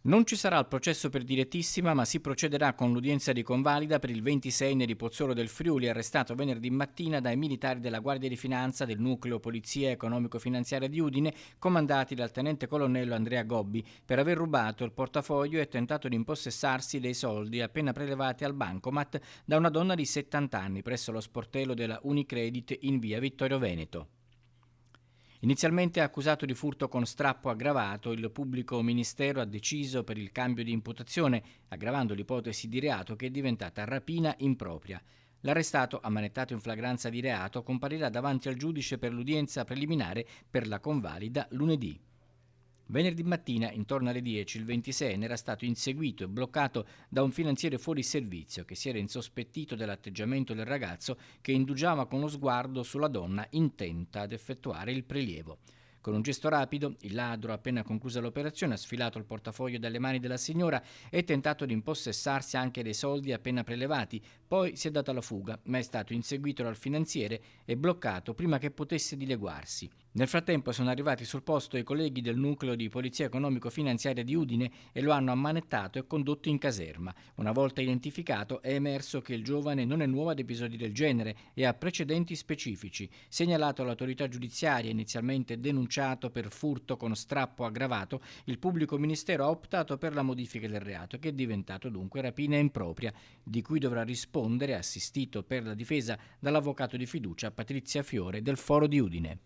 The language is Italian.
Non ci sarà il processo per direttissima, ma si procederà con l'udienza di convalida per il 26enne di Pozzuolo del Friuli, arrestato venerdì mattina dai militari della Guardia di Finanza del Nucleo Polizia Economico-Finanziaria di Udine, comandati dal tenente colonnello Andrea Gobbi, per aver rubato il portafoglio e tentato di impossessarsi dei soldi appena prelevati al bancomat da una donna di 70 anni presso lo sportello della Unicredit in via Vittorio Veneto. Inizialmente accusato di furto con strappo aggravato, il pubblico ministero ha deciso per il cambio di imputazione, aggravando l'ipotesi di reato che è diventata rapina impropria. L'arrestato, ammanettato in flagranza di reato, comparirà davanti al giudice per l'udienza preliminare per la convalida lunedì. Venerdì mattina, intorno alle 10, il 26enne era stato inseguito e bloccato da un finanziere fuori servizio che si era insospettito dell'atteggiamento del ragazzo che indugiava con lo sguardo sulla donna intenta ad effettuare il prelievo. Con un gesto rapido, il ladro, appena conclusa l'operazione, ha sfilato il portafoglio dalle mani della signora e tentato di impossessarsi anche dei soldi appena prelevati. Poi si è dato alla fuga, ma è stato inseguito dal finanziere e bloccato prima che potesse dileguarsi. Nel frattempo sono arrivati sul posto i colleghi del nucleo di polizia economico-finanziaria di Udine e lo hanno ammanettato e condotto in caserma. Una volta identificato è emerso che il giovane non è nuovo ad episodi del genere e ha precedenti specifici. Segnalato all'autorità giudiziaria, inizialmente denunciato per furto con strappo aggravato, il pubblico ministero ha optato per la modifica del reato, che è diventato dunque rapina impropria, di cui dovrà rispondere, assistito per la difesa dall'avvocato di fiducia Patrizia Fiore del Foro di Udine.